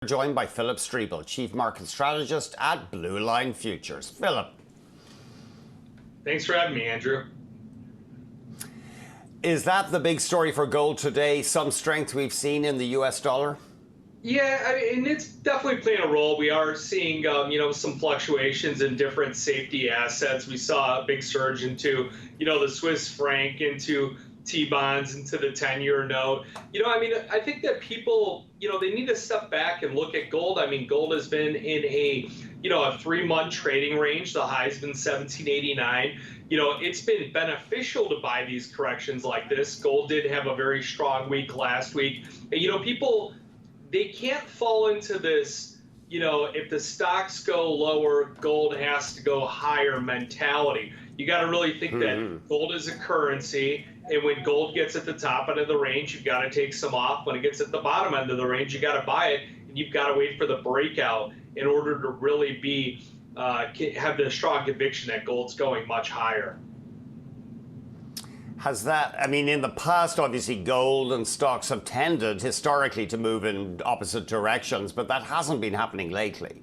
Joined by Phillip Streible, Chief Market Strategist at Blue Line Futures. Phillip. Thanks for having me, Andrew. Is that the big story for gold today? Some strength we've seen in the US dollar? Yeah, I mean, it's definitely playing a role. We are seeing, some fluctuations in different safety assets. We saw a big surge into, the Swiss franc, into T-bonds, into the 10-year note. I think that people, they need to step back and look at gold. I mean, gold has been in a 3-month trading range. The high's been 1789. It's been beneficial to buy these corrections like this. Gold did have a very strong week last week. And, people, they can't fall into this, if the stocks go lower, gold has to go higher mentality. You got to really think that gold is a currency, and when gold gets at the top end of the range, you've got to take some off. When it gets at the bottom end of the range, you got to buy it, and you've got to wait for the breakout in order to really have the strong conviction that gold's going much higher. Has that, in the past, obviously, gold and stocks have tended historically to move in opposite directions, but that hasn't been happening lately.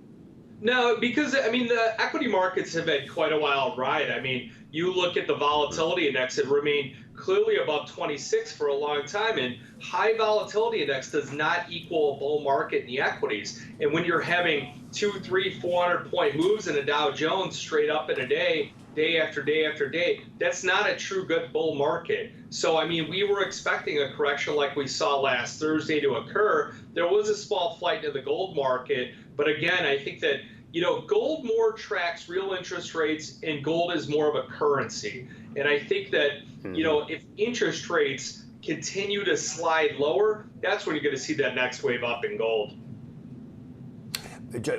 No, because, the equity markets have had quite a wild ride. You look at the volatility index, it remained clearly above 26 for a long time, and high volatility index does not equal a bull market in the equities. And when you're having 200, 300, 400-point moves in a Dow Jones straight up in a day, day after day after day, that's not a true good bull market. So, we were expecting a correction like we saw last Thursday to occur. There was a small flight to the gold market, but again, I think that gold more tracks real interest rates, and gold is more of a currency. And I think that, if interest rates continue to slide lower, that's when you're going to see that next wave up in gold.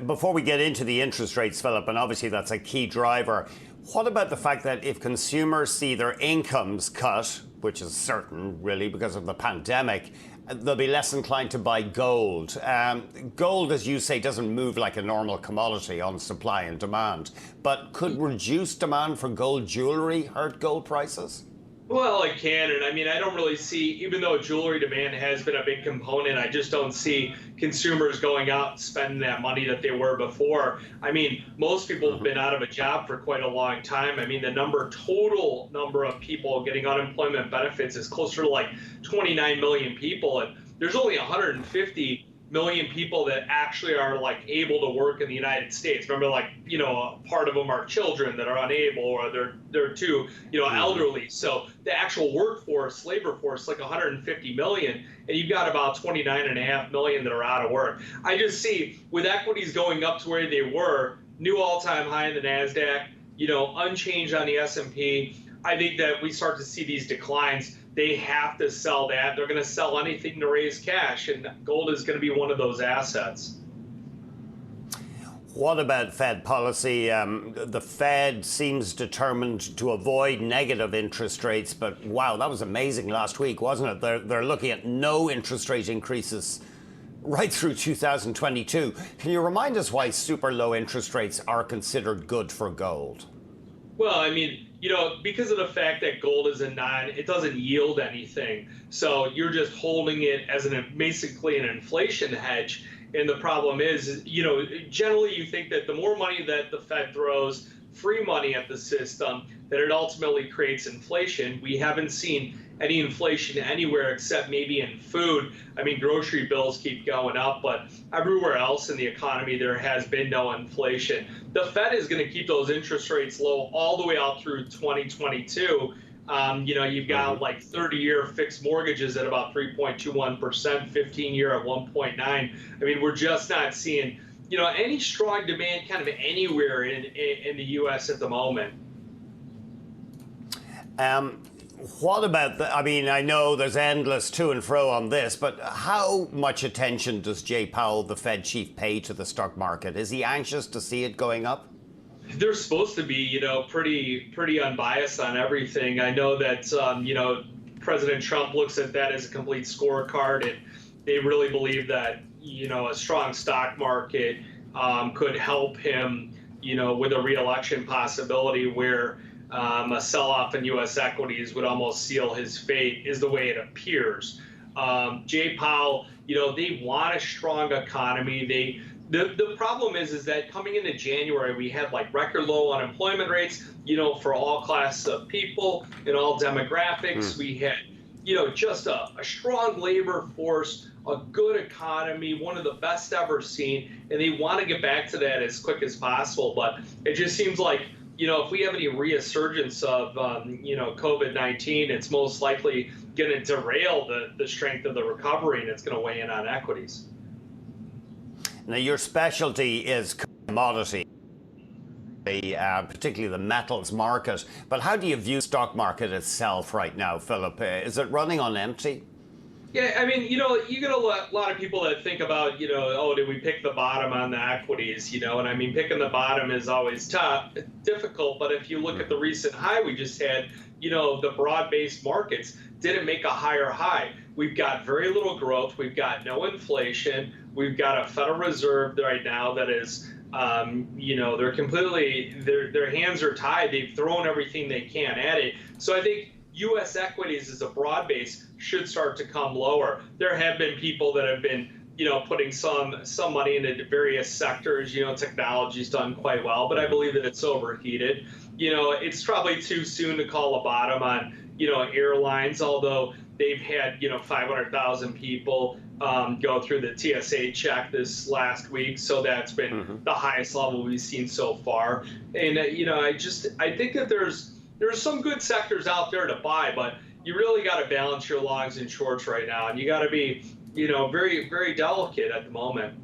Before we get into the interest rates, Phillip, and obviously that's a key driver, what about the fact that if consumers see their incomes cut, which is certain, really, because of the pandemic, they'll be less inclined to buy gold. Gold, as you say, doesn't move like a normal commodity on supply and demand. But could reduced demand for gold jewelry hurt gold prices? Well, it can, and I don't really see, even though jewelry demand has been a big component, I just don't see consumers going out and spending that money that they were before. Most people have been out of a job for quite a long time. The total number of people getting unemployment benefits is closer to like 29 million people, and there's only 150 million people that actually are able to work in the United States. Remember, part of them are children that are unable, or they're too, elderly. So the actual workforce, labor force, 150 million, and you've got about 29.5 million that are out of work. I just see with equities going up to where they were, new all-time high in the NASDAQ, unchanged on the S&P. I think that we start to see these declines. They have to sell that. They're going to sell anything to raise cash, and gold is going to be one of those assets. What about Fed policy? The Fed seems determined to avoid negative interest rates, but wow, that was amazing last week, wasn't it? They're looking at no interest rate increases right through 2022. Can you remind us why super low interest rates are considered good for gold? Well, because of the fact that gold is it doesn't yield anything. So you're just holding it as basically an inflation hedge. And the problem is, generally you think that the more money that the Fed throws, free money at the system, that it ultimately creates inflation. We haven't seen any inflation anywhere except maybe in food. Grocery bills keep going up, but everywhere else in the economy, there has been no inflation. The Fed is going to keep those interest rates low all the way out through 2022. You've got 30-year fixed mortgages at about 3.21%, 15-year at 1.9. We're just not seeing, any strong demand kind of anywhere in the U.S. at the moment. What about I know there's endless to and fro on this, but how much attention does Jay Powell, the Fed chief, pay to the stock market? Is he anxious to see it going up? They're supposed to be, pretty unbiased on everything. I know that, President Trump looks at that as a complete scorecard, and they really believe that, a strong stock market could help him, with a re-election possibility where a sell-off in U.S. equities would almost seal his fate, is the way it appears. Jay Powell, they want a strong economy. The problem is that coming into January, we had like record low unemployment rates, for all classes of people and all demographics. We had, just a strong labor force, a good economy, one of the best ever seen, and they want to get back to that as quick as possible. But it just seems like, if we have any resurgence of, COVID-19, it's most likely going to derail the strength of the recovery, and it's going to weigh in on equities. Now, your specialty is commodity, particularly the metals market. But how do you view the stock market itself right now, Philip? Is it running on empty? Yeah, I mean, you get a lot of people that think about, oh, did we pick the bottom on the equities? And I mean, picking the bottom is always tough, difficult. But if you look at the recent high we just had, the broad-based markets didn't make a higher high. We've got very little growth. We've got no inflation. We've got a Federal Reserve right now that is, they're completely, their hands are tied. They've thrown everything they can at it. So I think U.S. equities as a broad base should start to come lower. There have been people that have been, putting some money into various sectors. Technology's done quite well, but I believe that it's overheated. It's probably too soon to call a bottom on, airlines, although they've had, 500,000 people go through the TSA check this last week. So that's been the highest level we've seen so far. And, I think that there's some good sectors out there to buy, but you really got to balance your longs and shorts right now. And you got to be, very, very delicate at the moment.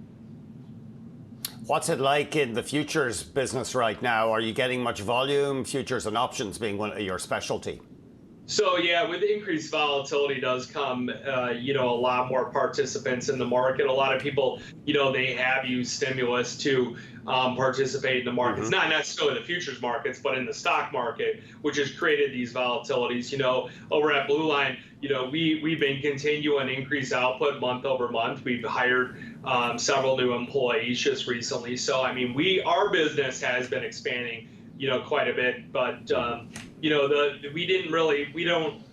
What's it like in the futures business right now? Are you getting much volume? Futures and options being one of your specialty. So yeah, with increased volatility does come, a lot more participants in the market. A lot of people, they have used stimulus to participate in the markets, not necessarily the futures markets, but in the stock market, which has created these volatilities. Over at Blue Line, we've been continuing increase output month over month. We've hired several new employees just recently. So I mean, our business has been expanding, quite a bit, but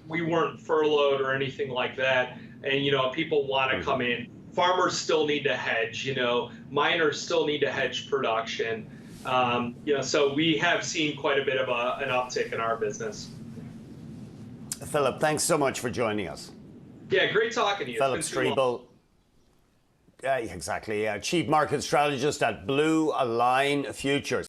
we weren't furloughed or anything like that. And, people want to come in. Farmers still need to hedge, miners still need to hedge production. So we have seen quite a bit of an uptick in our business. Philip, thanks so much for joining us. Yeah, great talking to you. Phillip Streible. Exactly. Chief Market Strategist at Blue Line Futures.